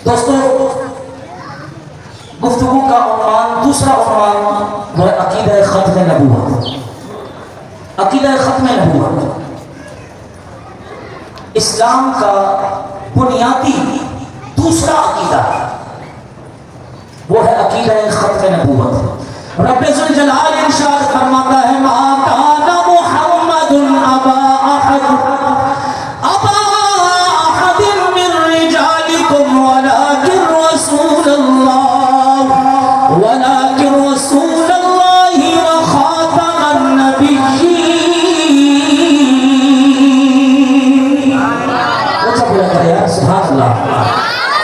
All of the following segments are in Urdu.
دوستو گفتگو کا عنوان، دوسرا عنوان ہے عقیدہ ختم نبوت۔ عقیدہ ختم نبوت اسلام کا بنیادی دوسرا عقیدہ وہ ہے عقیدہ ختم نبوت۔ رب ذوالجلال ارشاد فرماتا ہے ما کان محمد ابا احد من رجالکم ولکن رسول اللہ وخاتم النبیین۔ اچھا بولا کرے یار، سبحان اللہ۔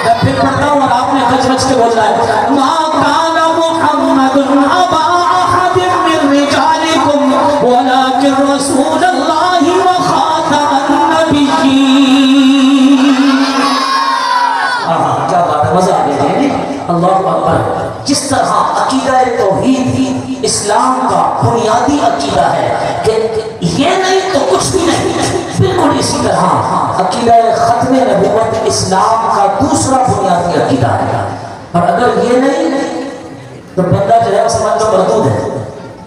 میں پھر پڑھتا ہوں اور آپ نے بچ بچ کے بولنا ہے ما کان محمد ابا احد من رجالکم ولکن رسول اللہ وخاتم النبیین۔ کیا بات ہے، مزہ آ گیا۔ اللہ اکبر۔ جس طرح عقیدہ توحید اسلام کا بنیادی عقیدہ ہے کہ یہ نہیں تو کچھ بھی نہیں، بالکل اسی طرح عقیدہ ختم نبوت اسلام کا دوسرا بنیادی عقیدہ ہے۔ اور اگر یہ نہیں تو بندہ جو ہے سمجھ لو مردود ہے،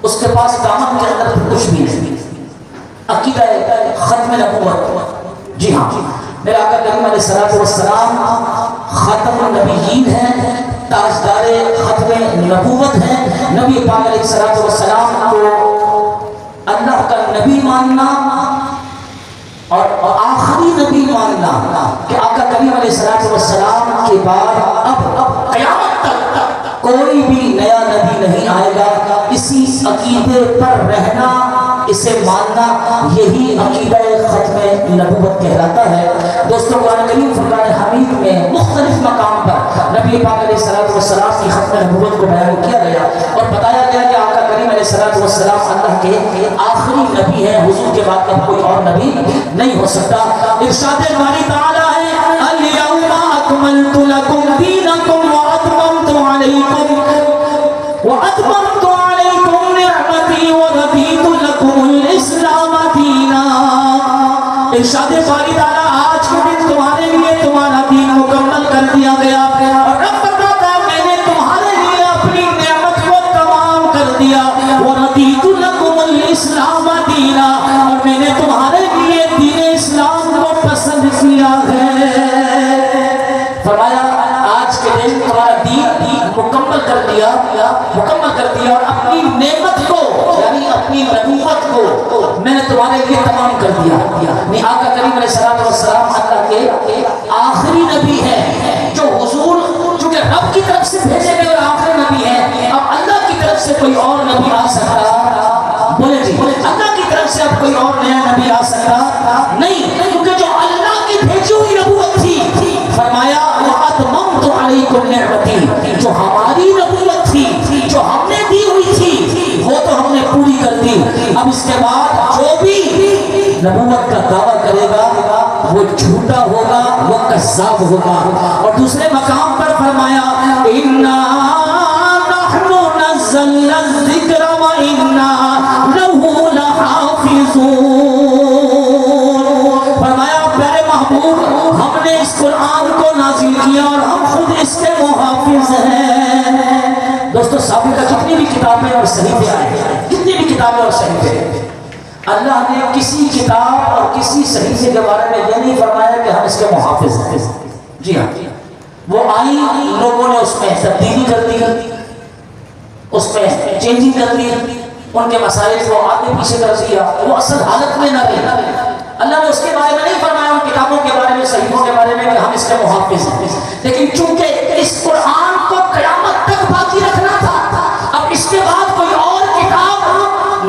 اس کے پاس دامن کے اندر کچھ بھی نہیں۔ عقیدہ ختم نبوت، جی ہاں، میرے آقا کریم علیہ الصلوۃ والسلام خاتم النبیین ہیں، تاجدار ختم نبوت ہیں۔ نبی پاک علیہ الصلوۃ والسلام کو اللہ کا نبی ماننا اور آخری نبی ماننا کہ آقا کریم علیہ الصلوۃ والسلام کے بعد اب قیامت تک کوئی بھی نیا نبی نہیں آئے گا، اسی عقیدے پر رہنا، اسے ماننا، یہی عقیدہ ختم نبوت کہلاتا ہے۔ دوستوں قرآن کریم فرقان حمید میں مختلف مقام پر نبی پاک علیہ الصلوۃ والسلام کی ختم نبوت کو بیان کیا گیا اور بتایا گیا کہ آقا کریم علیہ الصلوۃ والسلام اللہ کے آخری نبی ہیں، حضور کے بعد اب کوئی اور نبی نہیں ہو سکتا۔ ارشاد باری تعالی ہے الیوم اکملت لکم دینکم واتممت علیکم نعمتی ورضیت لکم الاسلام دینا۔ ارشاد باری تعالی آج کے دن تمہارے لیے تمہارا دین مکمل کر دیا گیا اور رب فرماتا ہے میں نے تمہارے لیے اپنی نعمت کو تمام کر دیا، ورضیت لکم الاسلام دینا، اور میں نے تمہارے لیے دین اسلام کو پسند کیا ہے۔ فرمایا آج کے دن تمہارا دین مکمل کر دیا اور اپنی نعمت کو یعنی اپنی نبوت کو میں نے تمہارے لیے تمام کر دیا۔ آقا کریم علیہ الصلوۃ والسلام اللہ کے آخری نبی ہیں، جو حضور چونکہ رب کی طرف سے بھیجے گئے اور آخری نبی ہیں۔ اب اللہ کی طرف سے کوئی اور نبی آ سکتا؟ بولے جی، اللہ کی طرف سے اب کوئی اور نیا نبی آ سکتا نہیں، کیونکہ جو اللہ کی بھیجی ہوئی نبوت تھی، فرمایا وَأَتْمَمْتُ عَلَيْكُمْ نِعْمَتِي، جو ہماری نبوت تھی، جو ہم نے دی ہوئی تھی، وہ تو ہم نے پوری کر دی۔ اب اس کے بعد جو بھی نبوت کا دعویٰ کرے گا وہ جھوٹا ہوگا، وہ کذاب ہوگا۔ اور دوسرے مقام پر فرمایا إِنَّا نَحْنُ نَزَّلْنَا الذِّكْرَ وَإِنَّا لَهُ لَحَافِظُونَ۔ فرمایا پیارے محبوب ہم نے اس قرآن کو نازل کیا اور ہم خود اس کے محافظ ہیں۔ دوستو سابقہ جتنی بھی کتابیں اور صحیفے آئے، جتنی بھی کتابیں اور صحیفے، اللہ نے کسی کتاب اور کسی صحیفے کے بارے میں یہ نہیں فرمایا کہ ہم اس کے محافظ ہیں۔ جی ہاں، وہ آئی، لوگوں نے اس میں تبدیلی کر دی، اس میں چینجنگ کر دی، ان کے مسائل کو آگے پیچھے کر دیا، وہ اصل حالت میں نہ رہی۔ اللہ نے اس کے بارے میں نہیں فرمایا ان کتابوں کے بارے میں، صحیفوں کے بارے میں کہ ہم اس کے محافظ ہیں، لیکن چونکہ اس قرآن کو قیامت تک باقی رکھنا تھا، اب اس کے بعد کوئی اور کتاب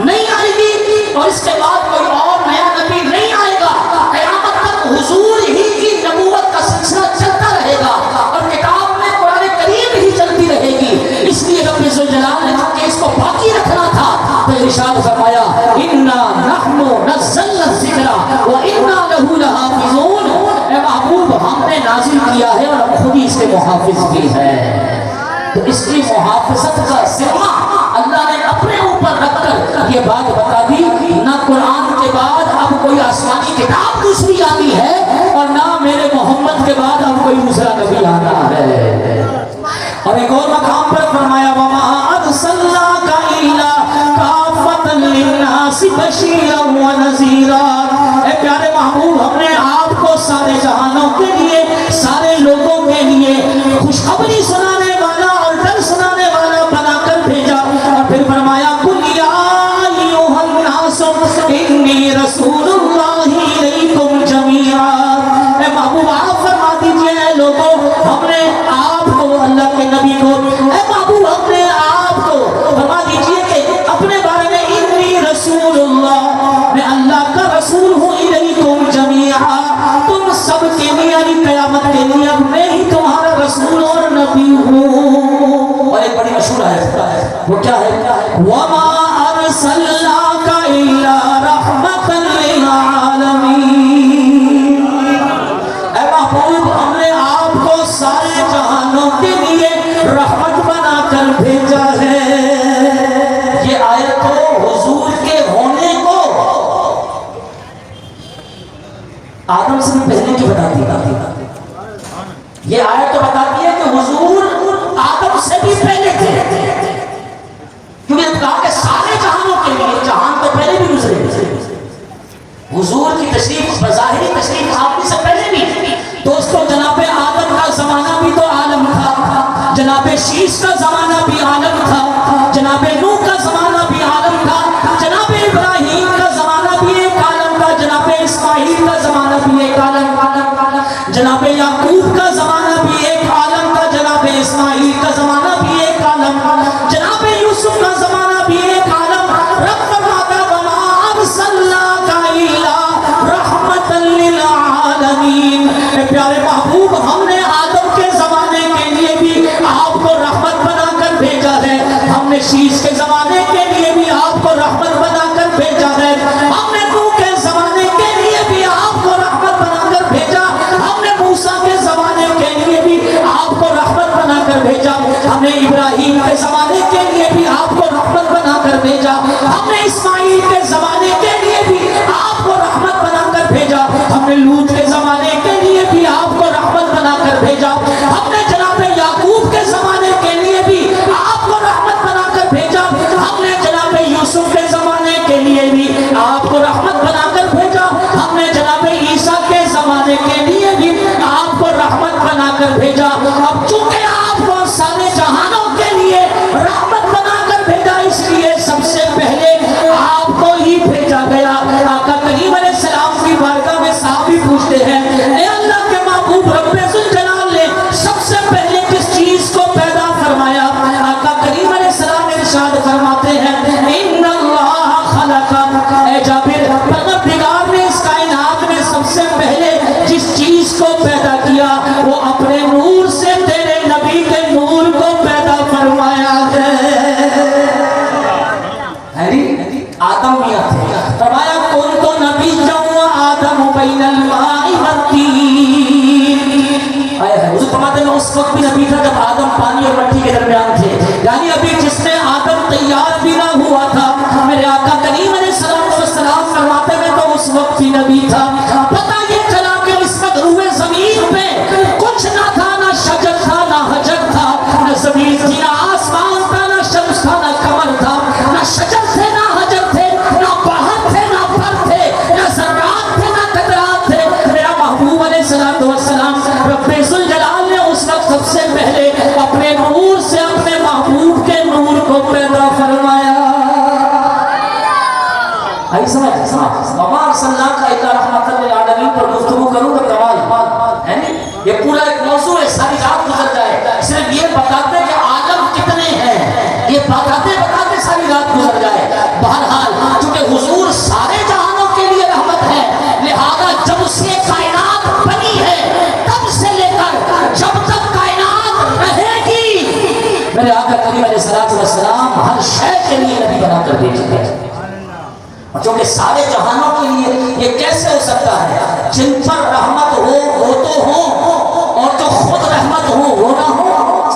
نہیں آئے گی اور اس کے بعد کوئی اور نیا نبی نہیں آئے گا، قیامت تک حضور ہی کی نبوت کا سلسلہ چلتا رہے گا اور کتاب میں قرآن کریم ہی چلتی رہے گی۔ اس لیے رب ذوالجلال نے کہ اس کو باقی رکھنا تھا تو ارشاد فرمایا اِنَّا نَحْنُ نَزَّلْنَا الذِّكْرَ وَإِنَّا لَهُ لَحَافِظُونَ۔ اے محبوب ہم نے نازل کیا ہے اور ہم خود ہی اس کے محافظ بھی ہیں۔ تو اس کی محافظت کا ذمہ اللہ نے اپنے اوپر رکھ کر یہ بات بتا دی، نہ قرآن کے بعد اب کوئی آسمانی کتاب دوسری آنی ہے اور نہ میرے محمد کے بعد اب کوئی دوسرا نبی آنا ہے۔ بشیرا ونذیرا۔ اے پیارے محبوب، ہم نے آپ کو سارے جہانوں کے لیے، سارے لوگوں کے لیے خوشخبری سنانے والا اور ڈر سنانے والا بنا کر بھیجا۔ اور پھر فرمایا قل یا ایھا الناس انی رسول اللہ الیکم جمیعا۔ اے محبوب آپ فرما دیجئے اے لوگوں، ہم نے آپ کو، اللہ کے نبی کو، اے محبوب ہم نے آپ کو فرما دیجئے کہ اپنے بارے میں انی رسول اللہ، میں اللہ کا رسول ہوں الیکم جمیعا، تم سب کے لیے، یعنی قیامت کے لیے میں ہی تمہارا رسول اور نبی ہوں۔ اور ایک بڑی مشہور ہے، وہ کیا ہے؟ وَمَا أَرْسَلْنَاكَ إِلَّا رَحْمَةً لِلْعَالَمِينَ۔ اے محبوب ہم نے آپ کو سارے جہانوں کے لیے رحمت بنا کر بھیجا ہے۔ یہ آیت تو حضور کے ہونے کو آدم سے پہلے کی بتاتی ہے۔ یہ آیت تو بتاتی ہے کہ حضور آدم سے بھی پہلے تھے، کیونکہ کہا کہ سارے جہانوں کے لیے، جہان تو پہلے بھی گزرے، حضور کی تشریف، بظاہری تشریف آپ سے پہلے بھی۔ دوستو جناب آدم کا زمانہ بھی تو عالم تھا، جناب شیش کا زمانہ بھی عالم تھا، جناب نوح کا زمانہ بھی عالم تھا، جناب ابراہیم کا زمانہ بھی ایک عالم تھا، جناب اسماعیل کا زمانہ بھی ایک عالم تھا، جناب یعقوب کا زمانہ بھی ایک عالم تھا، جناب اسماعیل کا زمانہ بھی ایک عالم تھا، جناب یوسف کا زمانہ بھی ایک عالم۔ رب فرماتا وما ارسلناک الا رحمۃ للعالمین۔ اے پیارے محبوب ہم نے آدم کے زمانے کے لیے بھی آپ کو رحمت بنا کر بھیجا ہے، ہم نے شیش کے زمانے کے لیے بھی آپ کو رحمت بنا کر بھیجا ہے، ہم نے نوح کے زمانے کے لیے بھی آپ کو رحمت بنا کر بھیجا، ہم نے موسیٰ کے زمانے کے لیے بھی آپ کو رحمت بنا کر بھیجا، ہم نے ابراہیم کے زمانے کے لیے بھی آپ کو رحمت بنا کر بھیجا، ہم نے اسماعیل کے زمانے کے لیے بھی آپ کو رحمت بنا کر بھیجا، ہم نے لوط کے زمانے کے لیے بھی آپ کو رحمت بنا کر بھیجا، ہم نے جناب یعقوب کے زمانے کے لیے بھی آپ کو رحمت بنا کر بھیجا، ہم نے جناب یوسف کے زمانے کے لیے بھی آپ کو رحمت بنا کر بھیجا، ہم نے جناب عیسیٰ کے زمانے کے لیے بھی آپ کو رحمت بنا کر بھیجا۔ اب چونکہ آپ کو سارے جہانوں کے لیے رحمت بنا کر بھیجا، اس لیے سب سے پہلے آپ کو ہی بھیجا گیا۔ آقا کریم علیہ السلام کی بارگاہ میں صحابی پوچھتے ہیں اے اللہ کے محبوب رب ذوالجلال نے سب سے پہلے کس چیز کو پیدا فرمایا؟ آقا کریم علیہ السلام ارشاد فرماتے ہیں ان اللہ خلق، اے جابر پروردگار نے اس کائنات میں سب سے پہلے جس چیز کو پیدا کیا وہ اپنے نور سے تیرے نبی کے نور کو پیدا فرمایا ہے۔ آدم میاں تھے، فرمایا کون تو نبی جاؤں آدم بین الماء والطین۔ حضور فرماتے ہیں اس وقت بھی نبی تھا جب آدم پانی اور مٹی کے درمیان تھے، یعنی ابھی جس میں آدم تیار بھی نہ ہوا تھا۔ میرے آقا کریم علیہ السلام فرماتے ہیں تو اس وقت بھی نبی تھا۔ پتہ یہ چلا کہ اس وقت روئے زمین پہ کچھ نہ تھا، نہ شجر تھا نہ حجر تھا، نہ زمین تھی نہ آسمان تھا، نہ شمس تھا نہ قمر تھا، نہ شجر تھے نہ حجر تھے، نہ بحر تھے نہ پر تھے، نہ ذرات تھے نہ قطرات تھے۔ میرا محبوب علیہ السلام رب ذوالجلال نے اس وقت سب سے پہلے اپنے نور سے اپنے محبوب کے نور کو پیدا فرمایا۔ آئی سمجھ وما ارسلناک الا رحمۃ للعالمین پر گفتگو کروں تو کمال ہے نہیں، یہ پورا ایک موضوع ہے، ساری رات گزر جائے، صرف یہ بتاتے کہ عالم کتنے ہیں، یہ بتاتے ساری رات گزر جائے۔ بہرحال چونکہ حضور سارے جہانوں کے لیے رحمت ہے، لہذا جب سے کائنات بنی ہے تب سے لے کر جب تک کائنات رہے گی، میرے آقا کریم علیہ السلام ہر شے کے لیے نبی بنا کر بھیجے گئے۔ اور چونکہ سارے جہانوں کے لیے یہ کیسے ہو سکتا ہے؟ جن پر رحمت ہو وہ تو ہو، اور جو خود رحمت ہو وہ نہ ہو۔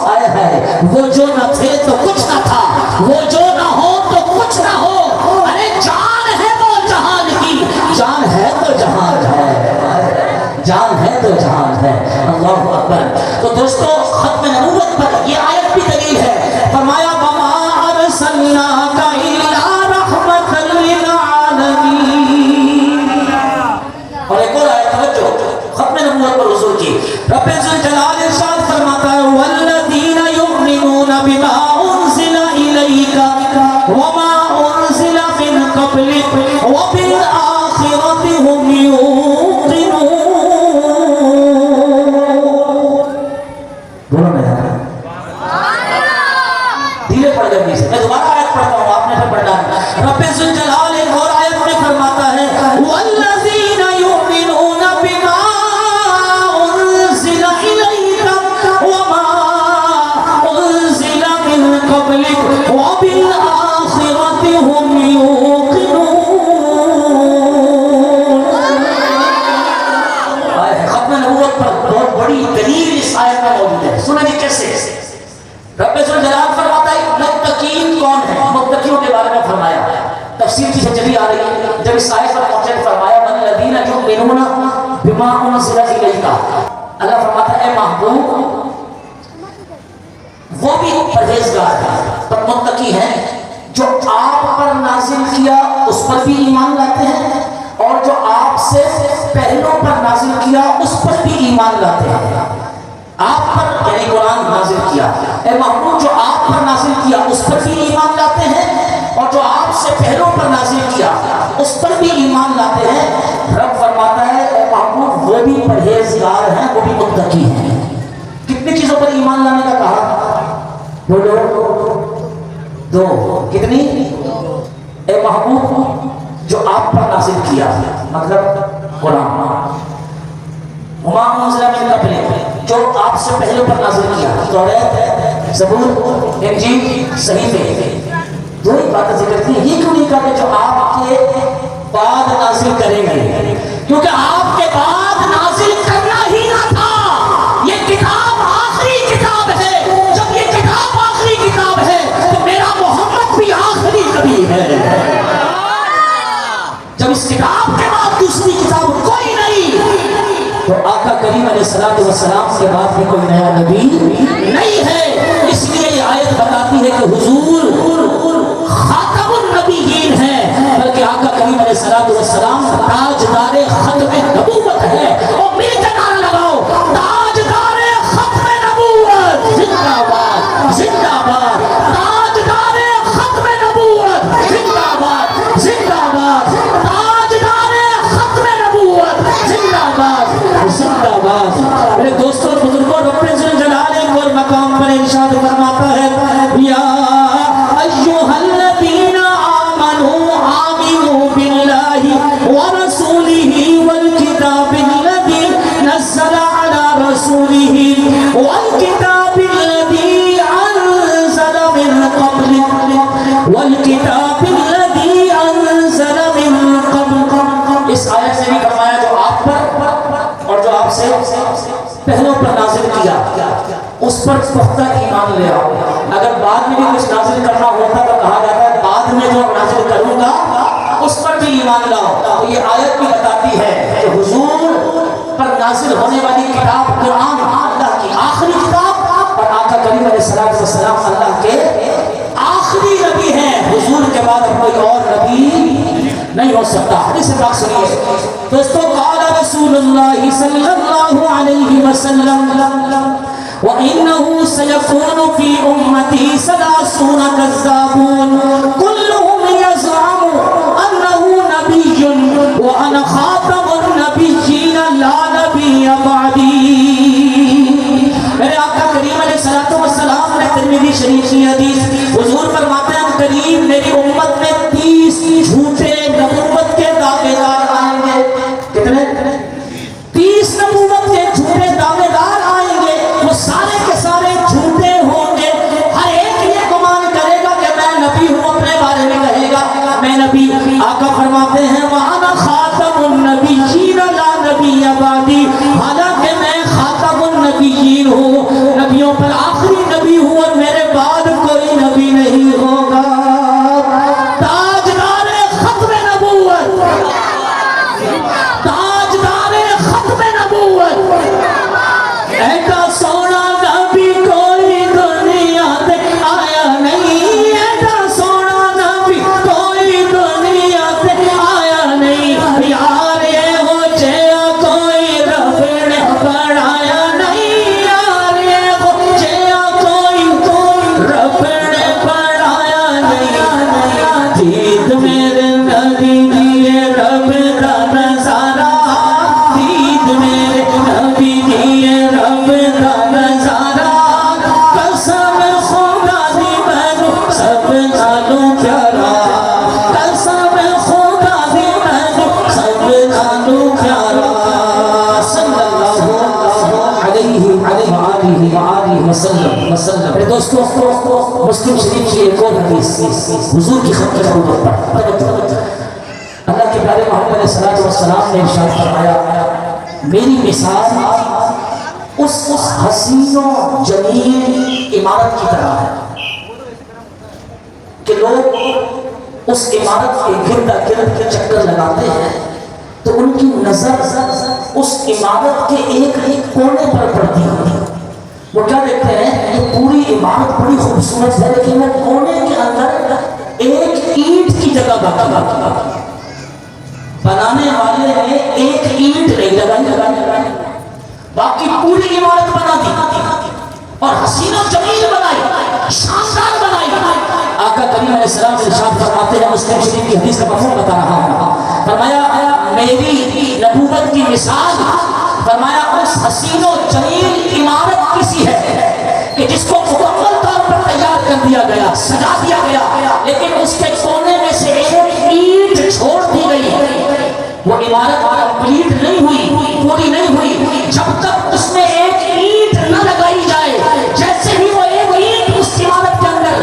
آئے ہے وہ جو نہ تھے تو کچھ نہ تھا، وہ جو نہ ہو تو کچھ نہ ہو۔ ارے جان ہے وہ جہان کی، جان ہے تو جہان ہے، جان ہے تو جہان ہے۔ اللہ اکبر۔ تو دوستو ختم نبوت پر یہ آیت بھی دلیل ہے۔ فرمایا وما ارسلناک الا رحمۃ للعالمین۔ رب ذوالجلال ارشاد فرماتا ہے والذین یؤمنون بما انزل الیک وما انزل من قبلک وبالآخرۃ هم یوقنون. بولو نا یار، دھیرے پڑھ جائے سے. میں دوبارہ آیت پڑھتا ہوں، آپ نے پھر پڑھنا ہے. رب ذوالجلال ایک اور آیت میں فرماتا ہے والذین یؤمنون بما انزل الیک وما انزل من قبلک وبالآخرۃ هم یوقنون. ختم نبوت پر بہت بڑی دلیل اس آیت میں موجود ہے. سنیں جی کیسے. رب ذوالجلال فرماتا ہے متقین کون ہیں؟ متقیوں کے بارے میں فرمایا. تفسیر کی چلی آ رہی ہے. جب اس آیت پر پہنچے فرمایا والذین یؤمنون بما انزل الیک. اللہ فرماتا ہے اے محبوب وہ بھی پرہیزگار ہیں پر متقی ہیں جو آپ پر نازل کیا اس پر بھی ایمان لاتے ہیں اور جو آپ سے پہلوں پر نازل کیا اس پر بھی ایمان لاتے ہیں. آپ پر یعنی قرآن نازل کیا اے محبوب جو آپ پر نازل کیا اس پر بھی ایمان لاتے ہیں اور جو آپ سے پہلوں پر نازل کیا اس پر بھی ایمان لاتے ہیں. رب فرماتا ہے اے محبوب وہ بھی پرہیزگار ہیں وہ بھی متقی ہیں. کتنی چیزوں پر ایمان لانے کا کہا؟ بولو. دو. کتنی؟ اے محبوب جو آپ پر نازل کیا مطلب قرآن وما انزل من قبلک جو آپ سے پہلے پر نازل کیا توریت زبور انجیل صحیفے. دو ہی باتیں ذکر کی. یہ کیوں نہیں کہا کہ جو آپ کے بعد نازل کریں گے کیونکہ آپ کے بعد نازل کرنا ہی نہ تھا. یہ کتاب آخری کتاب ہے. جب یہ کتاب آخری کتاب ہے تو میرا محمد بھی آخری نبی ہے. جب اس کتاب کے بعد دوسری کتاب کوئی نہیں تو آقا کریم علیہ السلام کے بعد بھی کوئی نیا نبی نہیں ہے. اس لیے یہ آیت بتاتی ہے کہ حضور خاتم النبیین ہے بلکہ آقا کریم علیہ السلام تاجدار ختم نبوت ہے. اور مل کے نعرہ لگاؤ تاجدار ختم نبوت زندہ باد زندہ باد. تاجدار ختم نبوت زندہ باد زندہ باد. تاجدار ختم نبوت زندہ باد زندہ باد. میرے دوستوں بزرگوں رب ذوالجلال ایک اور مقام پر ارشاد فرماتا ہے یا ایھا الذین آمنوا آمنوا باللہ ورسولہ والکتاب الذی نزل علی رسولہ والکتاب الذی انزل من قبل والکتاب الذی انزل من قبل. اس آیت سے بھی فرمایا جو آپ پر اور جو آپ سے پہلوں پر نازل کیا اس پر پختہ ایمان لے آؤ. اگر بعد میں بھی کچھ نازل کرنا ہوتا تو کہا جاتا ہے بعد میں جو نازل کروں گا اس پر بھی ایمان لاؤ. تو یہ آیت بھی بتاتی ہے کہ حضور پر نازل ہونے والی کتاب قرآن اللہ کی آخری کتاب اور آقا کریم علیہ السلام اللہ کے آخری نبی ہیں. حضور کے بعد اب کوئی اور نبی نہیں ہو سکتا. حدیث پاک سنیے دوستو. قال رسول اللہ صلی اللہ علیہ وسلم وَإِنَّهُ سَيَكُونُ فِي أُمَّتِي 30 كَذَّابُونَ كُلُّهُمْ يَزْعُمُ أَنَّهُ نَبِيٌّ وَأَنَا خَاتَمُ النَّبِيِّينَ لَا نَبِيَّ بَعْدِي. میرے آقا کریم علیہ السلام نے ترمذی شریف کی حدیث حضور فرماتے ہیں قریب میری امت میں 30 جھوٹے نبوت کے دعوے دار آئیں گے. کتنے؟ 30 نبوت کے جھوٹے دعوے دار آئیں گے. وہ سارے کے سارے جھوٹے ہوں گے. ہر ایک یہ گمان کرے گا کہ میں نبی ہوں. اپنے بارے میں کہے گا میں نبی. آقا فرماتے ہیں وَأَنَا خَاتَمُ النَّبِيِّينَ لَا نَبِيَّ بَعْدِي. حالانکہ میں خاتم النبیین ہوں نبیوں پر آخری نبی ہوں اور میرے بعد کوئی نبی نہیں ہوگا. تاجدار ختم نبوت تاجدار ختم نبوت ایسا سونا نبی کوئی دنیا سے آیا نہیں. ایسا سونا نبی کوئی دنیا سے آیا نہیں. یار یہ ہو چیا کوئی رب نے بڑھایا نہیں. علیہ وآلہ وسلم۔ میرے دوستو، مسلم شریف کی ایک اور حدیث حضور کی ختم نبوت پر اللہ کے پیارے محمد علیہ الصلوۃ والسلام نے ارشاد فرمایا، میری مثال اس حسین و جمیل عمارت کی طرح ہے کہ لوگ اس عمارت کے گرد گرد کے چکر لگاتے ہیں تو ان کی نظر اس عمارت کے ایک ایک کونے پر پڑتی ہے۔ وہ کیا دیکھتے ہیں کہ پوری عمارت بڑی خوبصورت ہے لیکن وہ کونے کے اندر ایک اینٹ کی جگہ بنانے والے نے ایک اینٹ نہیں لگائی، باقی پوری عمارت بنا دی اور حسین و جمیل بنائی، شاندار بنائی۔ آقا کریم علیہ السلام ارشاد فرماتے ہیں، مسلم شریف کی حدیث کا مفہوم بتا رہا ہوں، فرمایا میری نبوت کی مثال، فرمایا اس حسین و جمیل عمارت کسی ہے کہ جس کو مکمل طور پر تیار کر دیا گیا، سجا دیا گیا، لیکن اس کے کونے میں سے ایک اینٹ چھوڑ دی گئی۔ وہ عمارت کمپلیٹ نہیں ہوئی، پوری نہیں ہوئی جب تک اس میں ایک اینٹ نہ لگائی جائے۔ جیسے ہی وہ ایک اینٹ اس عمارت کے اندر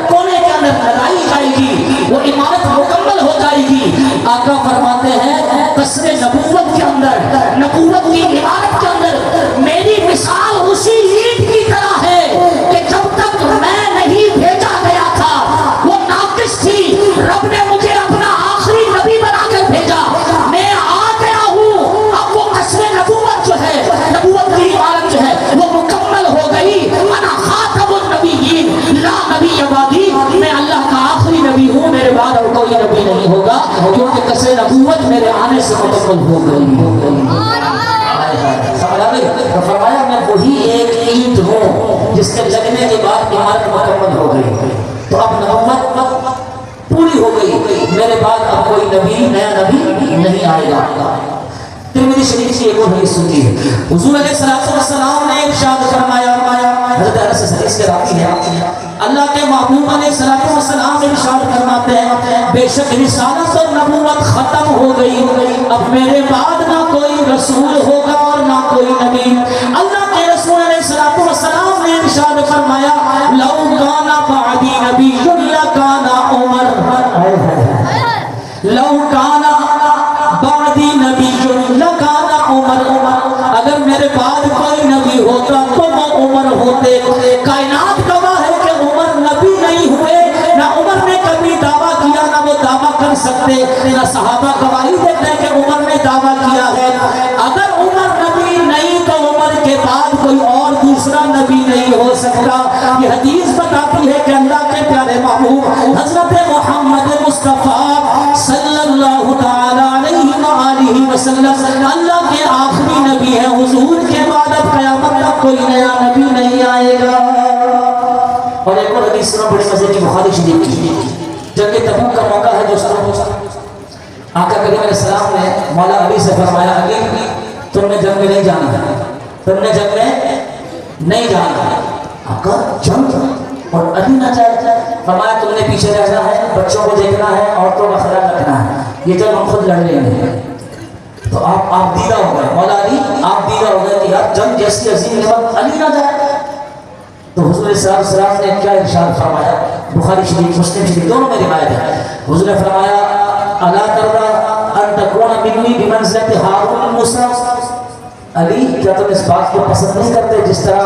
کونے کے اندر لگائی جائے گی، وہ عمارت مکمل ہو جائے گی۔ آقا فرماتے ہیں قصر نبوت کے اندر، نبوت کی عمارت کے اندر میری مثال اسی اینٹ کی طرح ہے کہ جب تک میں نہیں بھیجا گیا تھا وہ ناقص تھی، رب نے مجھے اپنا آخری نبی بنا کر بھیجا، میں آ گیا ہوں، اب وہ قصر نبوت جو ہے، نبوت کی عمارت جو ہے وہ مکمل ہو گئی۔ انا خاتم النبیین لا نبی بعدی، میں اللہ کا آخری نبی ہوں، میرے بعد اور کوئی نبی نہیں ہوگا، کیونکہ قصر نبوت میرے آنے سے مکمل ہو گئی۔ فرمایا میں وہی ایک اینٹ ہوں جس کے لگنے کے بعد عمارت مکمل ہو گئی، تو اب نبوت پوری ہو گئی، میرے بعد اب کوئی نبی، نیا نبی نہیں آئے گا۔ ترمذی شریف کی ایک اور حدیث سنی ہے، حضور علیہ الصلوۃ والسلام نے ارشاد فرمایا، حضرت انس حدیث کے راوی ہیں، اللہ کے محبوب علیہ الصلوۃ والسلام ارشاد فرماتے ہیں، بے شک رسالت اور نبوت ختم ہو گئی، اب میرے بعد نہ کوئی رسول ہوگا اور نہ کوئی نبی۔ اللہ کے رسول علیہ الصلوۃ والسلام نے ارشاد فرمایا، لو کان بعدی نبی لکان عمر، لو کان بعدی نبی لکان عمر، اگر میرے بعد کوئی نبی ہوتا تو وہ عمر ہوتے۔ کائنات گواہ ہے کہ عمر نبی نہیں ہوئے، نہ عمر نے کبھی دعویٰ کیا، نہ وہ دعویٰ کر سکتے، نہ صحابہ گواہی دیتے ہیں کہ عمر نے دعویٰ کیا ہے۔ اگر عمر نبی نہیں تو عمر کے بعد کوئی اور دوسرا نبی نہیں ہو سکتا۔ یہ حدیث بتاتی ہے کہ اللہ کے پیارے محبوب حضرت محمد مصطفیٰ صلی اللہ تعالیٰ علیہ وآلہ وسلم اللہ کے آخری نبی ہیں، حضور کے بعد اب قیامت تک کوئی نیا نبی نہیں آئے گا۔ اور ایک اور حدیث میں بڑے مزے کی بخاری شریف کی، جنگ تبوک کا موقع ہے دوستوں، آقا کریم علیہ السلام نے مولا علی سے فرمایا، علی تم نے جنگ میں نہیں جانا ہے، تم نے جنگ میں نہیں جانا ہے۔ آقا جنگ اور علی نہ جائے، فرمایا تم نے پیچھے رہنا ہے، بچوں کو دیکھنا ہے، عورتوں کا خیال رکھنا ہے، یہ جنگ ہم خود لڑ لیں گے۔ تو آپ دیدہ ہو گئے، مولا علی آپ دیدہ ہو گئے کہ یار جنگ جیسی عظیم نعمت علی نہ جائے۔ تو حضور صلی اللہ علیہ وسلم نے کیا ارشاد فرمایا، بخاری شریف مسلم شریف دونوں میں روایت ہے، حضور نے فرمایا، الا ترضى ان تكون مني بمنزلة هارون موسیٰ، علی کیا تم اس بات کو پسند نہیں کرتے جس طرح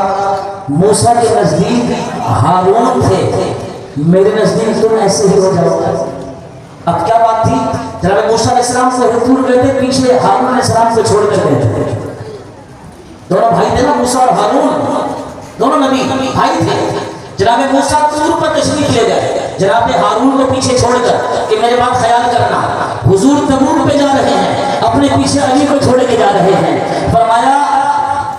موسیٰ کے نزدیک ہارون تھے، میرے نزدیک تم ایسے ہی ہو جاؤ گے۔ اب کیا بات تھی، جناب موسیٰ علیہ السلام سے دور گئے تھے، پیچھے ہارون علیہ السلام کو چھوڑ کر گئے تھے، دونوں بھائی تھے نا، موسیٰ اور ہارون، دونوں نبی بھائی تھے۔ جناب موسیٰ طور پر تشریف لے گئے، جناب ہارون کو پیچھے چھوڑ کر کہ میرے بات خیال کرنا، حضور تبوک پہ جا رہے ہیں، اپنے پیچھے علی کو چھوڑ کے جا رہے ہیں۔ فرمایا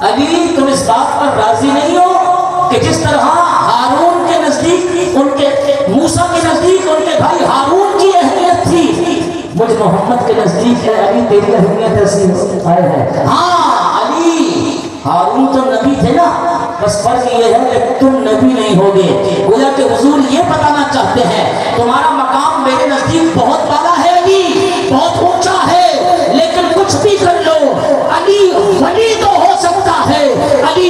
علی تم اس بات پر راضی نہیں ہو کہ جس طرح ہارون کے نزدیک ان کے موسیٰ کے نزدیک ان کے بھائی ہارون کی اہمیت تھی، مجھ محمد کے نزدیک ہے علی تیری اہمیت ایسی ہے۔ ہاں علی ہارون تو نبی تھے نا، بس فرق یہ ہے کہ تم نبی نہیں ہوگے۔ گویا کہ حضور یہ بتانا چاہتے ہیں تمہارا مقام میرے نزدیک بہت بالا ہے علی، بہت اونچا ہے، لیکن کچھ بھی کر لو علی ولی تو ہو سکتا ہے، علی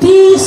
30